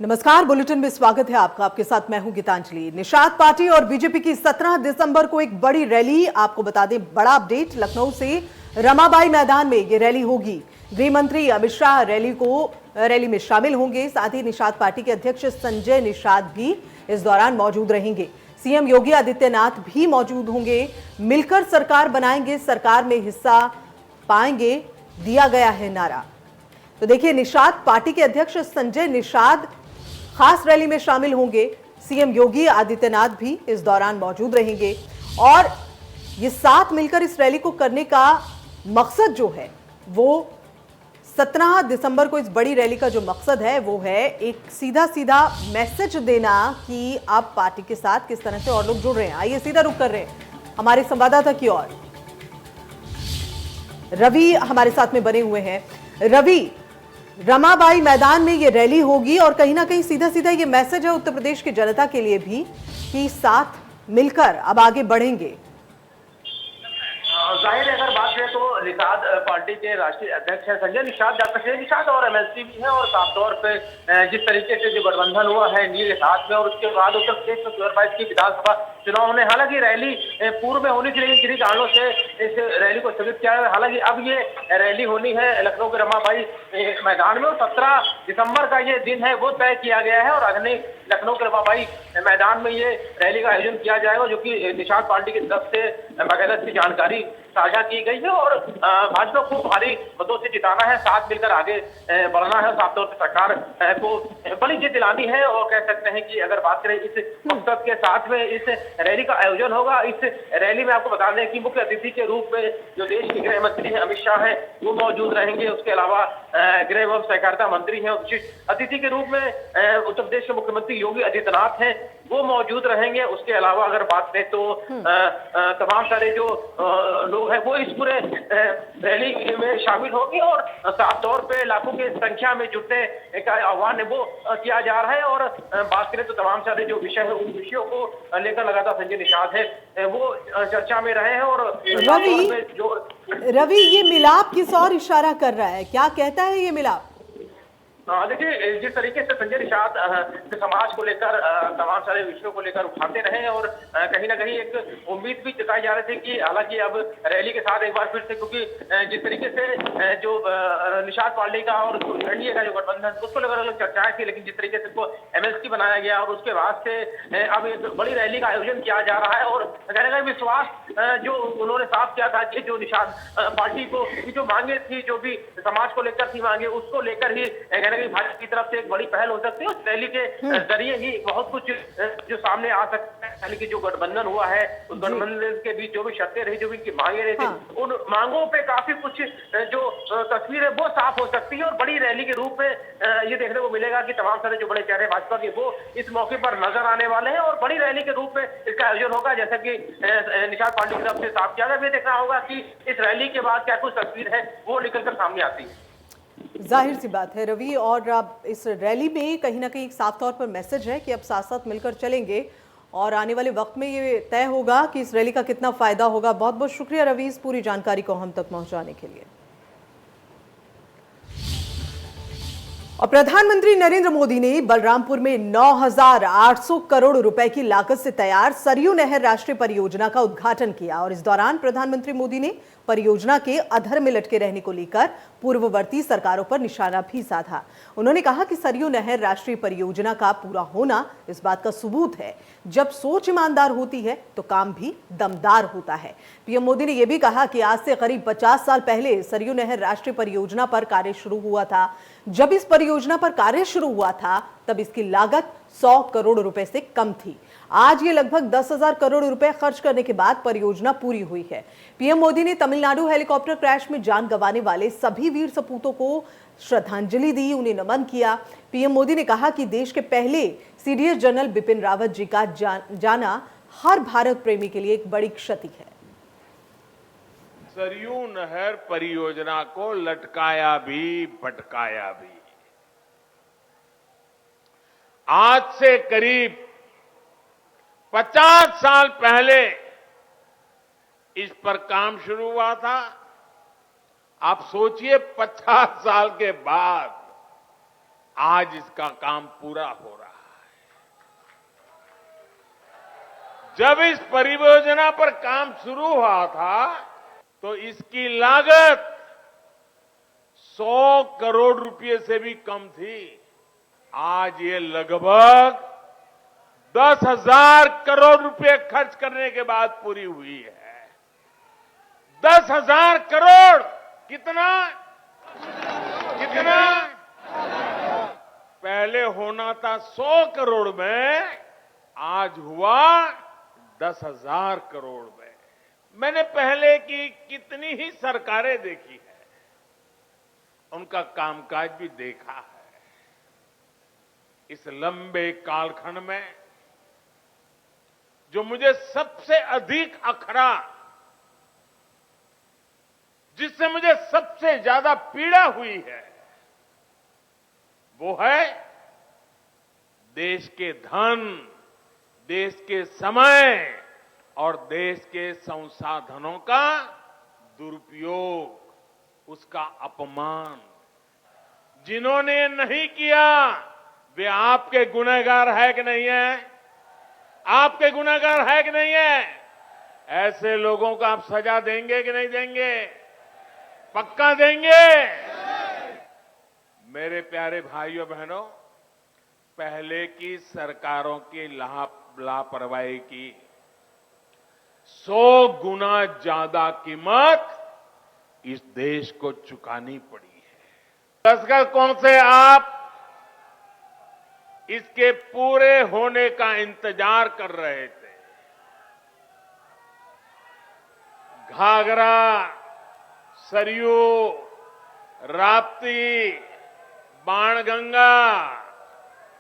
नमस्कार, बुलेटिन में स्वागत है आपका। आपके साथ मैं हूं गीतांजलि। निषाद पार्टी और बीजेपी की 17 दिसंबर को एक बड़ी रैली, आपको बता दें बड़ा अपडेट, लखनऊ से रमाबाई मैदान में ये रैली होगी। गृह मंत्री अमित शाह रैली में शामिल होंगे। साथ ही निषाद पार्टी के अध्यक्ष संजय निषाद भी इस दौरान मौजूद रहेंगे। सीएम योगी आदित्यनाथ भी मौजूद होंगे। मिलकर सरकार बनाएंगे, सरकार में हिस्सा पाएंगे, दिया गया है नारा। तो देखिए, निषाद पार्टी के अध्यक्ष संजय निषाद खास रैली में शामिल होंगे। सीएम योगी आदित्यनाथ भी इस दौरान मौजूद रहेंगे और ये साथ मिलकर इस रैली को करने का मकसद जो है वो 17 दिसंबर को इस बड़ी रैली का जो मकसद है वो है एक सीधा सीधा मैसेज देना कि आप पार्टी के साथ किस तरह से और लोग जुड़ रहे हैं। आइए सीधा रुख कर रहे हैं हमारे संवाददाता की ओर। रवि हमारे साथ में बने हुए हैं। रवि, रमाबाई मैदान में ये रैली होगी और कहीं ना कहीं सीधा सीधा ये मैसेज है उत्तर प्रदेश की जनता के लिए भी कि साथ मिलकर अब आगे बढ़ेंगे। जाहिर है, अगर बात करें तो निषाद पार्टी के राष्ट्रीय अध्यक्ष हैं संजय निषाद, डॉक्टर संजय निषाद और एमएलसी भी हैं और साफ तौर पे जिस तरीके से जो गठबंधन हुआ है नील के साथ में और उसके बाद उत्तर प्रदेश में 2022 की विधानसभा चुनाव में हालांकि रैली पूर्व में होनी थी, लेकिन किन्हीं कारणों से इस रैली को स्थगित किया है। हालांकि अब ये रैली होनी है लखनऊ के रमाबाई मैदान में और 17 दिसंबर का ये दिन है वो तय किया गया है और अगले लखनऊ के रमाबाई मैदान में ये रैली का आयोजन किया जाएगा, जो कि निषाद पार्टी की तरफ से बाकायदा इसकी जानकारी साझा की गई है और भाजपा को भारी मतों से जिताना है, साथ मिलकर आगे बढ़ना है, साफ तौर पर सरकार को बड़ी जीत दिलानी है। और कह सकते हैं कि अगर बात करें इस मकसद के साथ में इस रैली का आयोजन होगा। इस रैली में आपको बता दें कि मुख्य अतिथि के रूप में जो देश के गृह मंत्री हैं अमित शाह है वो मौजूद रहेंगे। उसके अलावा गृह एवं सहकारिता मंत्री हैं, विशिष्ट अतिथि के रूप में उत्तर प्रदेश के मुख्यमंत्री योगी आदित्यनाथ हैं वो मौजूद रहेंगे। उसके अलावा अगर बात करें तो तमाम सारे जो लोग हैं वो इस पूरे रैली में शामिल होंगे और साफ तौर पे लाखों की संख्या में जुटने का आह्वान है वो किया जा रहा है। और बात करें तो तमाम सारे जो विषय है उन विषयों को लेकर लगातार संजय निषाद है वो चर्चा में रहे हैं। और रवि, ये मिलाप किस और इशारा कर रहा है, क्या कहता है ये मिलाप? देखिए, जिस तरीके से संजय निषाद समाज को लेकर तमाम सारे विषयों को लेकर उठाते रहे और कहीं ना कहीं एक उम्मीद भी जताई जा रही थी कि हालांकि अब रैली के साथ एक बार फिर से, क्योंकि जिस तरीके से जो निषाद पार्टी का और एनडीए का जो गठबंधन उसको लेकर अलग चर्चाएं थी, लेकिन जिस तरीके से उसको एमएलसी बनाया गया और उसके बाद से अब एक बड़ी रैली का आयोजन किया जा रहा है और कहने का विश्वास जो उन्होंने साफ किया था कि जो निषाद पार्टी को जो मांगे थी, जो भी समाज को लेकर थी मांगे, उसको लेकर ही भाजपा की तरफ से एक बड़ी पहल हो सकती है। उस रैली के जरिए ही बहुत कुछ जो सामने आ सकता है। यानी कि जो गठबंधन हुआ है उस गठबंधन के बीच जो भी शर्तें रही, जो भी इनकी मांगे रही थी, उन मांगों पे काफी कुछ जो तस्वीर है वो साफ हो सकती है और बड़ी रैली के रूप में ये देखने को मिलेगा कि तमाम सारे जो बड़े चेहरे भाजपा के वो इस मौके पर नजर आने वाले हैं और बड़ी रैली के रूप में इसका आयोजन होगा। जैसा कि निषाद पार्टी की तरफ से साफ किया गया, ये देखना होगा कि इस रैली के बाद क्या कुछ तस्वीर है वो निकल कर सामने आती है। जाहिर सी बात है रवि, और अब इस रैली में कहीं ना कहीं एक साफ तौर पर मैसेज है कि अब साथ साथ मिलकर चलेंगे और आने वाले वक्त में ये तय होगा कि इस रैली का कितना फायदा होगा। बहुत बहुत शुक्रिया रवि इस पूरी जानकारी को हम तक पहुंचाने के लिए। और प्रधानमंत्री नरेंद्र मोदी ने बलरामपुर में 9,800 करोड़ रुपए की लागत से तैयार सरयू नहर राष्ट्रीय परियोजना का उद्घाटन किया और इस दौरान प्रधानमंत्री मोदी ने परियोजना के अधर में लटके रहने को लेकर पूर्ववर्ती सरकारों पर निशाना भी साधा। उन्होंने कहा कि सरयू नहर राष्ट्रीय परियोजना का पूरा होना इस बात का सबूत है, जब सोच ईमानदार होती है तो काम भी दमदार होता है। पीएम मोदी ने यह भी कहा कि आज से करीब 50 साल पहले सरयू नहर राष्ट्रीय परियोजना पर कार्य शुरू हुआ था। जब इस परियोजना पर कार्य शुरू हुआ था तब इसकी लागत 100 करोड़ रुपए से कम थी। आज ये लगभग 10,000 करोड़ रुपए खर्च करने के बाद परियोजना पूरी हुई है। पीएम मोदी ने तमिलनाडु हेलीकॉप्टर क्रैश में जान गंवाने वाले सभी वीर सपूतों को श्रद्धांजलि दी, उन्हें नमन किया। पीएम मोदी ने कहा कि देश के पहले सीडीएस जनरल बिपिन रावत जी का जाना हर भारत प्रेमी के लिए एक बड़ी क्षति है। सरयू नहर परियोजना को लटकाया भी भटकाया भी। आज से करीब 50 साल पहले इस पर काम शुरू हुआ था। आप सोचिए 50 साल के बाद आज इसका काम पूरा हो रहा है। जब इस परियोजना पर काम शुरू हुआ था तो इसकी लागत 100 करोड़ रुपए से भी कम थी। आज ये लगभग 10,000 करोड़ रुपए खर्च करने के बाद पूरी हुई है। 10,000 करोड़ कितना कितना पहले होना था 100 करोड़ में, आज हुआ 10,000 करोड़ में। मैंने पहले की कितनी ही सरकारें देखी है, उनका कामकाज भी देखा है। इस लंबे कालखंड में जो मुझे सबसे अधिक अखरा, जिससे मुझे सबसे ज्यादा पीड़ा हुई है, वो है देश के धन, देश के समय और देश के संसाधनों का दुरुपयोग, उसका अपमान। जिन्होंने नहीं किया वे आपके गुनहगार है कि नहीं है? आपके गुनहगार है कि नहीं है? ऐसे लोगों को आप सजा देंगे कि नहीं देंगे? पक्का देंगे? मेरे प्यारे भाइयों बहनों, पहले की सरकारों की लापरवाही की 100 गुना ज्यादा कीमत इस देश को चुकानी पड़ी है। दशक कौन से आप इसके पूरे होने का इंतजार कर रहे थे। घाघरा, सरयू, राप्ती, बाणगंगा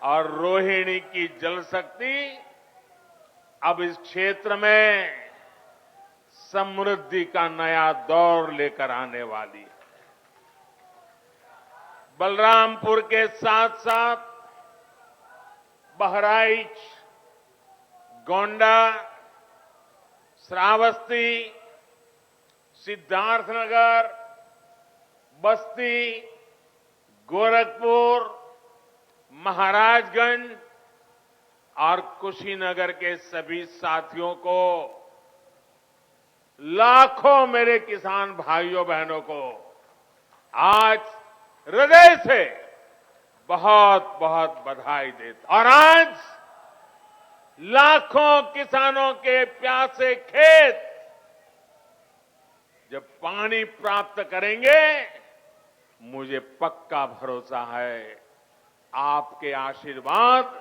और रोहिणी की जल शक्ति अब इस क्षेत्र में समृद्धि का नया दौर लेकर आने वाली है। बलरामपुर के साथ साथ बहराइच, गोंडा, श्रावस्ती, सिद्धार्थनगर, बस्ती, गोरखपुर, महाराजगंज और कुशीनगर के सभी साथियों को, लाखों मेरे किसान भाइयों बहनों को आज हृदय से बहुत बहुत बधाई देता। और आज लाखों किसानों के प्यासे खेत जब पानी प्राप्त करेंगे, मुझे पक्का भरोसा है आपके आशीर्वाद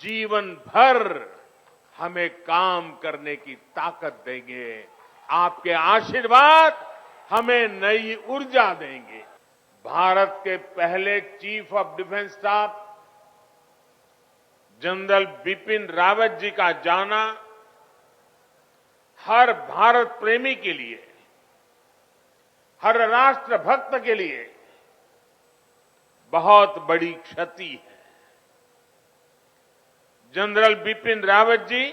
जीवन भर हमें काम करने की ताकत देंगे। आपके आशीर्वाद हमें नई ऊर्जा देंगे। भारत के पहले chief of defence staff general Bipin Rawat ji का जाना हर भारत प्रेमी के लिए, हर राष्ट्र भक्त के लिए बहुत बड़ी क्षति है। जनरल बिपिन रावत जी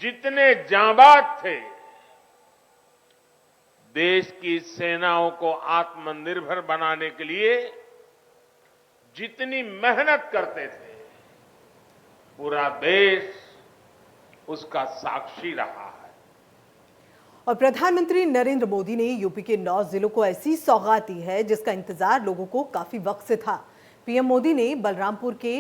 जितने जांबाज थे, देश की सेनाओं को आत्मनिर्भर बनाने के लिए जितनी मेहनत करते थे, पूरा देश उसका साक्षी रहा है। और प्रधानमंत्री नरेंद्र मोदी ने यूपी के 9 जिलों को ऐसी सौगात दी है जिसका इंतजार लोगों को काफी वक्त से था। पीएम मोदी ने बलरामपुर के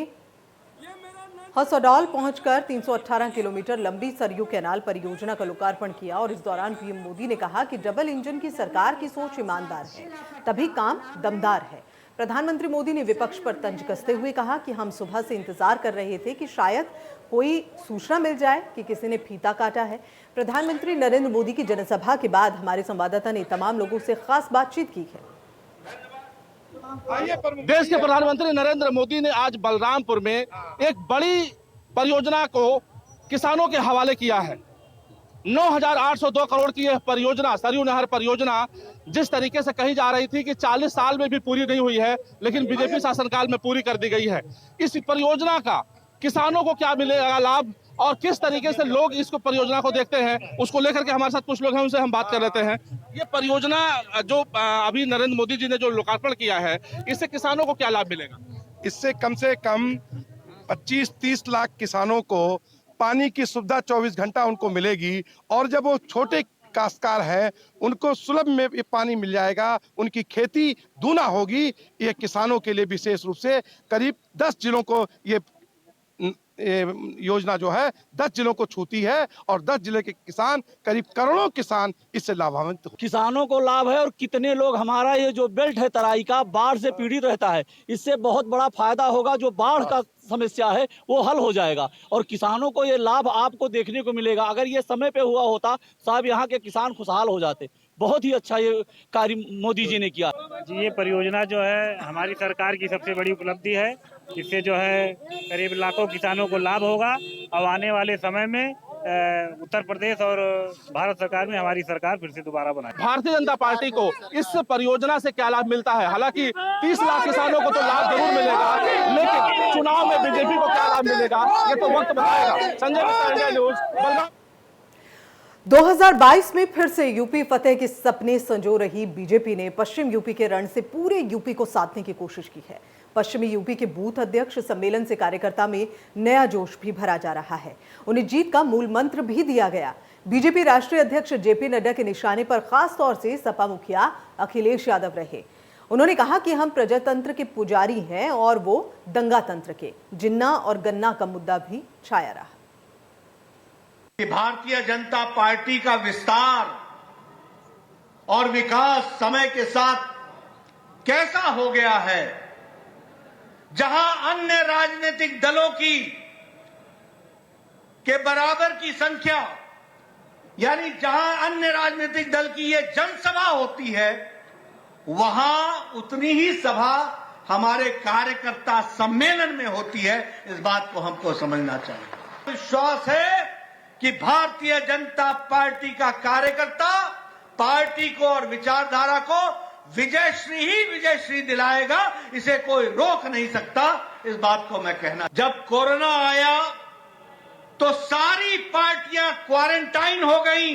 हसौडौल पहुंचकर 318 किलोमीटर लंबी सरयू कैनाल परियोजना का लोकार्पण किया और इस दौरान पीएम मोदी ने कहा कि डबल इंजन की सरकार की सोच ईमानदार है, तभी काम दमदार है। प्रधानमंत्री मोदी ने विपक्ष पर तंज कसते हुए कहा कि हम सुबह से इंतजार कर रहे थे कि शायद कोई सूचना मिल जाए कि किसी ने फीता काटा है। प्रधानमंत्री नरेंद्र मोदी की जनसभा के बाद हमारे संवाददाता ने तमाम लोगों से खास बातचीत की है। देश के प्रधानमंत्री नरेंद्र मोदी ने आज बलरामपुर में एक बड़ी परियोजना को किसानों के हवाले किया है। 9,802 करोड़ की यह परियोजना, सरयू नहर परियोजना, जिस तरीके से कही जा रही थी कि 40 साल में भी पूरी नहीं हुई है, लेकिन बीजेपी शासनकाल में पूरी कर दी गई है। इस परियोजना का किसानों को क्या मिलेगा लाभ, और किस तरीके से लोग इस परियोजना को देखते हैं, उसको लेकर के हमारे साथ कुछ लोग हैं, उनसे हम बात कर लेते हैं। ये परियोजना जो अभी नरेंद्र मोदी जी ने जो लोकार्पण किया है, इससे किसानों को क्या लाभ मिलेगा? इससे कम से कम 25-30 लाख किसानों को पानी की सुविधा 24 घंटा उनको मिलेगी, और जब वो छोटे काश्तकार हैं उनको सुलभ में ये पानी मिल जाएगा, उनकी खेती दूना होगी। ये किसानों के लिए विशेष रूप से करीब 10 जिलों को ये योजना जो है 10 जिलों को छूती है, और 10 जिले के किसान, करीब करोड़ों किसान इससे लाभान्वित हो। किसानों को लाभ है, और कितने लोग, हमारा ये जो बेल्ट है तराई का, बाढ़ से पीड़ित रहता है, इससे बहुत बड़ा फायदा होगा। जो बाढ़ का समस्या है वो हल हो जाएगा, और किसानों को ये लाभ आपको देखने को मिलेगा। अगर ये समय पे हुआ होता, साहब यहाँ के किसान खुशहाल हो जाते। बहुत ही अच्छा ये कार्य मोदी जी ने किया जी। ये परियोजना जो है हमारी सरकार की सबसे बड़ी उपलब्धि है। इससे जो है करीब लाखों किसानों को लाभ होगा, और आने वाले समय में उत्तर प्रदेश और भारत सरकार में हमारी सरकार फिर से दोबारा बनाएगी। भारतीय जनता पार्टी को इस परियोजना से क्या लाभ मिलता है? हालांकि 30 लाख किसानों को तो लाभ जरूर मिलेगा, लेकिन चुनाव में बीजेपी को क्या लाभ मिलेगा ये तो वक्त बताएगा। Sanjay Mishra, India news, Balram. 2022 में फिर से यूपी फतेह के सपने संजो रही बीजेपी ने पश्चिम यूपी के रण से पूरे यूपी को साधने की कोशिश की है। पश्चिमी यूपी के बूथ अध्यक्ष सम्मेलन से कार्यकर्ता में नया जोश भी भरा जा रहा है। उन्हें जीत का मूल मंत्र भी दिया गया। बीजेपी राष्ट्रीय अध्यक्ष जेपी नड्डा के निशाने पर खास तौर से सपा मुखिया अखिलेश यादव रहे। उन्होंने कहा कि हम प्रजातंत्र के पुजारी हैं और वो दंगा तंत्र के। जिन्ना और गन्ना का मुद्दा भी छाया रहा। भारतीय जनता पार्टी का विस्तार और विकास समय के साथ कैसा हो गया है, जहां अन्य राजनीतिक दलों की के बराबर की संख्या, यानी जहां अन्य राजनीतिक दल की ये जनसभा होती है, वहां उतनी ही सभा हमारे कार्यकर्ता सम्मेलन में होती है। इस बात को हमको समझना चाहिए। विश्वास है कि भारतीय जनता पार्टी का कार्यकर्ता पार्टी को और विचारधारा को विजयश्री ही विजयश्री दिलाएगा, इसे कोई रोक नहीं सकता। इस बात को मैं कहना, जब कोरोना आया तो सारी पार्टियां क्वारंटाइन हो गई,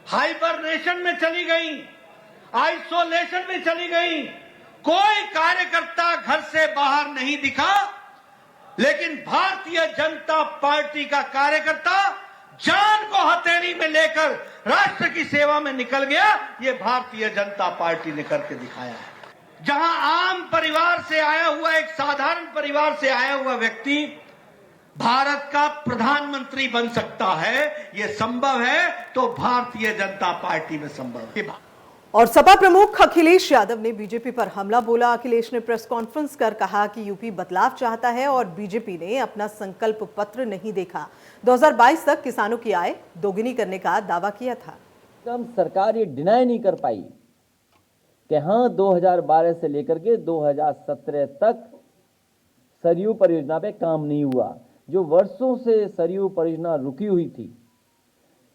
हाइबरनेशन में चली गई, आइसोलेशन में चली गई। कोई कार्यकर्ता घर से बाहर नहीं दिखा, लेकिन भारतीय जनता पार्टी का कार्यकर्ता जान को हथेली में लेकर राष्ट्र की सेवा में निकल गया। ये भारतीय जनता पार्टी ने करके दिखाया है। जहां आम परिवार से आया हुआ, एक साधारण परिवार से आया हुआ व्यक्ति भारत का प्रधानमंत्री बन सकता है, ये संभव है, तो भारतीय जनता पार्टी में संभव है। और सपा प्रमुख अखिलेश यादव ने बीजेपी पर हमला बोला। अखिलेश ने प्रेस कॉन्फ्रेंस कर कहा कि यूपी बदलाव चाहता है और बीजेपी ने अपना संकल्प पत्र नहीं देखा। 2022 तक किसानों की आय दोगुनी करने का दावा किया था। सरकार ये डिनाई नहीं कर पाई कि हाँ 2012 से लेकर के 2017 तक सरयू परियोजना पे काम नहीं हुआ। जो वर्षों से सरयू परियोजना रुकी हुई थी,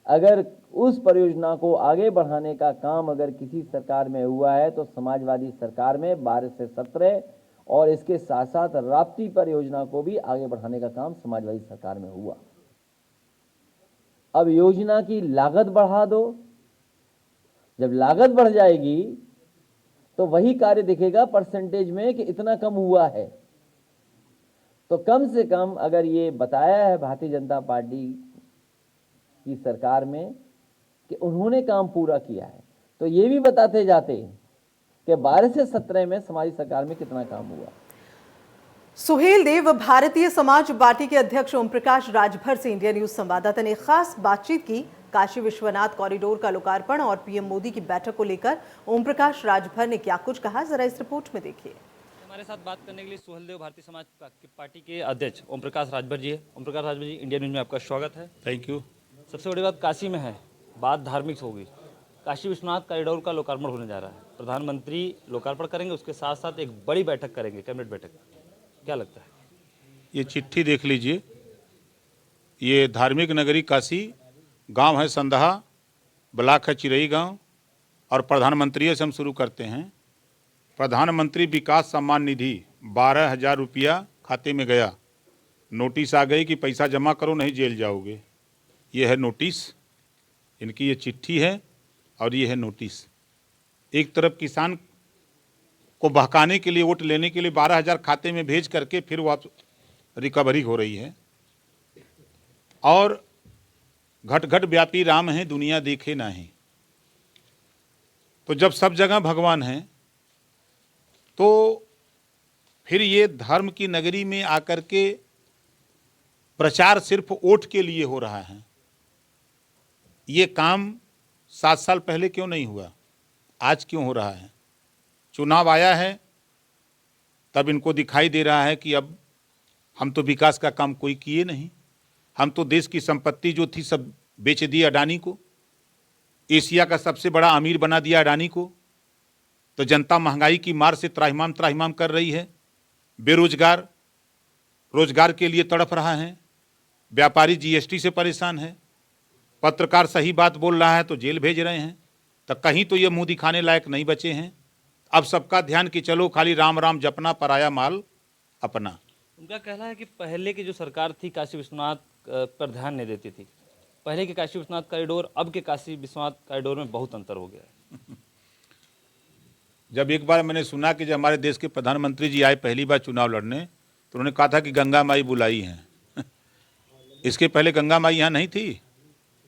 अगर उस परियोजना को आगे बढ़ाने का काम अगर किसी सरकार में हुआ है तो समाजवादी सरकार में 12 से 17, और इसके साथ साथ राप्ती परियोजना को भी आगे बढ़ाने का काम समाजवादी सरकार में हुआ। अब योजना की लागत बढ़ा दो, जब लागत बढ़ जाएगी तो वही कार्य दिखेगा परसेंटेज में कि इतना कम हुआ है। तो कम से कम अगर ये बताया है भारतीय जनता पार्टी की सरकार में कि उन्होंने काम पूरा किया है, तो ये भी बताते जाते कि 12 से 17 में समाजी सरकार में कितना काम हुआ। सुहेल देव, भारतीय समाज पार्टी के अध्यक्ष ओम प्रकाश राजभर से इंडिया न्यूज संवाददाता ने खास बातचीत की। काशी विश्वनाथ कॉरिडोर का लोकार्पण और पीएम मोदी की बैठक को लेकर ओम प्रकाश राजभर ने क्या कुछ कहा, जरा इस रिपोर्ट में देखिए। हमारे साथ बात करने के लिए सुहेल देव, भारतीय समाज पार्टी के अध्यक्ष ओम प्रकाश राजभर जी है। ओम प्रकाश राजभर जी, इंडिया न्यूज में आपका स्वागत है। Thank you. सबसे बड़ी बात काशी में है, बात धार्मिक होगी। काशी विश्वनाथ कॉरिडोर का लोकार्पण होने जा रहा है, प्रधानमंत्री लोकार्पण करेंगे, उसके साथ साथ एक बड़ी बैठक करेंगे, कैबिनेट बैठक। क्या लगता है? ये चिट्ठी देख लीजिए, ये धार्मिक नगरी काशी, गांव है संदहा, ब्लॉक है चिरई गांव, और प्रधानमंत्री से हम शुरू करते हैं। प्रधानमंत्री विकास सम्मान निधि 12,000 रुपया खाते में गया। नोटिस आ गई कि पैसा जमा करो नहीं जेल जाओगे। ये है नोटिस, इनकी ये चिट्ठी है और ये है नोटिस। एक तरफ किसान को बहकाने के लिए, वोट लेने के लिए 12,000 खाते में भेज करके फिर वापस रिकवरी हो रही है। और घट घट व्यापी राम है, दुनिया देखे नहीं। तो जब सब जगह भगवान हैं तो फिर ये धर्म की नगरी में आकर के प्रचार सिर्फ वोट के लिए हो रहा है। ये काम 7 साल पहले क्यों नहीं हुआ, आज क्यों हो रहा है? चुनाव आया है तब इनको दिखाई दे रहा है कि अब हम तो विकास का काम कोई किए नहीं, हम तो देश की संपत्ति जो थी सब बेच दी अडानी को, एशिया का सबसे बड़ा अमीर बना दिया अडानी को। तो जनता महंगाई की मार से त्राहिमाम त्राहिमाम कर रही है, बेरोजगार रोजगार के लिए तड़प रहा है, व्यापारी जीएसटी से परेशान है, पत्रकार सही बात बोल रहा है तो जेल भेज रहे हैं। तो कहीं तो ये मुंह दिखाने लायक नहीं बचे हैं। अब सबका ध्यान कि चलो खाली राम राम जपना, पराया माल अपना। उनका कहना है कि पहले की जो सरकार थी काशी विश्वनाथ पर ध्यान नहीं देती थी। पहले के काशी विश्वनाथ कॉरिडोर, अब के काशी विश्वनाथ कॉरिडोर में बहुत अंतर हो गया है। जब एक बार मैंने सुना कि जब हमारे देश के प्रधानमंत्री जी आए पहली बार चुनाव लड़ने, तो उन्होंने कहा था कि गंगा माई बुलाई हैं। इसके पहले गंगा माई यहाँ नहीं थी।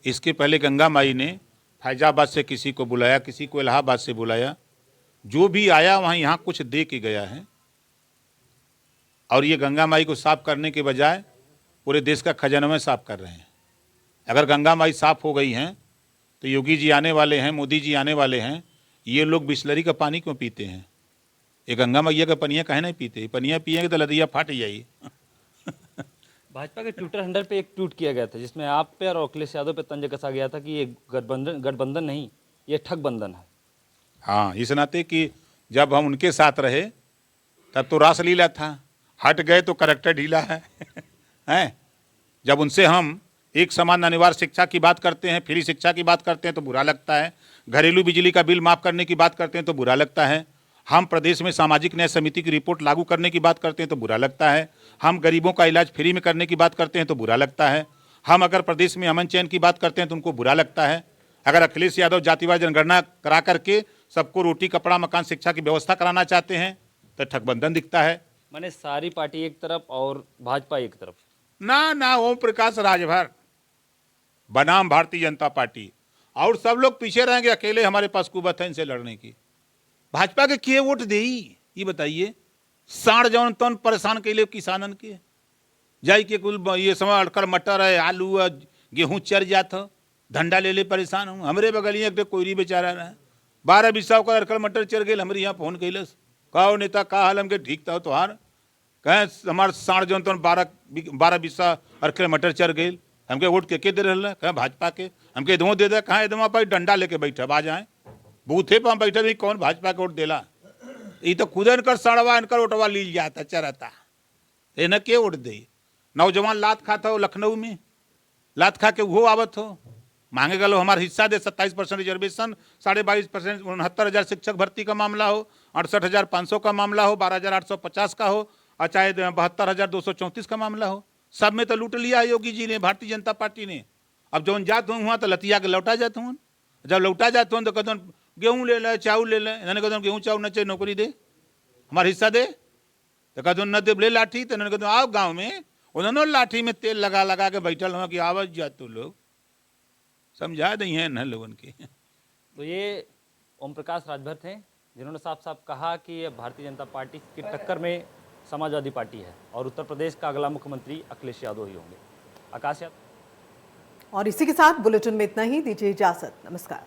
इसके पहले गंगा माई ने फैजाबाद से किसी को बुलाया, किसी को इलाहाबाद से बुलाया, जो भी आया वहाँ यहाँ कुछ दे के गया है। और ये गंगा माई को साफ करने के बजाय पूरे देश का खजाना साफ कर रहे हैं। अगर गंगा माई साफ हो गई हैं तो योगी जी आने वाले हैं, मोदी जी आने वाले हैं, ये लोग बिस्लरी का पानी क्यों पीते हैं? ये गंगा मैया का पनिया कहे नहीं पीते? पनिया पिएंगे तो लदिया फट जाइए। भाजपा के ट्विटर हैंडल पे एक ट्वीट किया गया था जिसमें आप पे और अखिलेश यादव पे तंज कसा गया था कि ये गठबंधन नहीं, ये ठग बंधन है। हाँ, इस नाते कि जब हम उनके साथ रहे तब तो रासलीला था, हट गए तो करेक्टर ढीला है। हैं? जब उनसे हम एक समान अनिवार्य शिक्षा की बात करते हैं, फ्री शिक्षा की बात करते हैं तो बुरा लगता है, घरेलू बिजली का बिल माफ़ करने की बात करते हैं तो बुरा लगता है, हम प्रदेश में सामाजिक न्याय समिति की रिपोर्ट लागू करने की बात करते हैं तो बुरा लगता है, हम गरीबों का इलाज फ्री में करने की बात करते हैं तो बुरा लगता है, हम अगर प्रदेश में अमन चैन की बात करते हैं तो उनको बुरा लगता है। अगर अखिलेश यादव जातिवार जनगणना करा करके सबको रोटी, कपड़ा, मकान, शिक्षा की व्यवस्था कराना चाहते हैं तो ठगबंधन दिखता है। माने सारी पार्टी एक तरफ और भाजपा एक तरफ। ना, ओम प्रकाश राजभर बनाम भारतीय जनता पार्टी, और सब लोग पीछे रहेंगे, अकेले हमारे पास कुवत है इनसे लड़ने की। भाजपा के किए वोट दे ये बताइए? साढ़ जौन तौन परेशान के लिए किसानन के जाई के कुल ये समय अड़कर मटर है, आलू है, गेहूँ चर जात हो, धंधा ले परेशान हूँ। हमरे बगलिए एक कोयरी बेचारा रहा 12-20 का अड़कर मटर चर गए, हमारे यहाँ फोन कैलस, कहो नेता का हाल? हमके ठीक था तोहार, कहें हमारे साढ़ जौन तौन 12-20 अड़कर मटर चर गए, हमके वोट के दे रहा? कहें भाजपा के। हमके इधमों दे दे, कहाँ इधमा पर डंडा लेके बैठे आ जाए बूथे पर बैठे नहीं, कौन भाजपा के वोट देला? ये तो खुद इनकर सड़वा इनकर वोटवा ली जाता चरता, इन्हें के वोट दे? नौजवान लात खाता हो लखनऊ में, लात खा के वो आवत हो, मांगे गलो हमारा हिस्सा दे, 27% रिजर्वेशन, 22%, 69,000 शिक्षक भर्ती का मामला हो, 68,500 का मामला हो, 12,850 का हो, और चाहे 72,234 का मामला हो, सब में तो लूट लिया योगी जी ने, भारतीय जनता पार्टी ने। अब जौन जात हूँ वहाँ तो लतिया के लौटा जाते हूँ, जब लौटा जाते हूँ तो कहते गेहूँ ले ले, चावल ले ले, इन्होंने कहते गेहूँ चावल न चाहिए, नौकरी दे, हमारा हिस्सा दे, तो कहते न दे ले लाठी, तो इन्होंने कहते आओ गाँव में, उन्होंने लाठी में तेल लगा लगा के बैठल हुआ कि आवाज जा तो लोग समझा दी हैं न लोगन की। तो ये ओम प्रकाश राजभर थे जिन्होंने साफ साफ कहा कि ये भारतीय जनता पार्टी की टक्कर में समाजवादी पार्टी है और उत्तर प्रदेश का अगला मुख्यमंत्री अखिलेश यादव ही होंगे। आकाश यादव। और इसी के साथ बुलेटिन में इतना ही, दीजिए इजाजत, नमस्कार।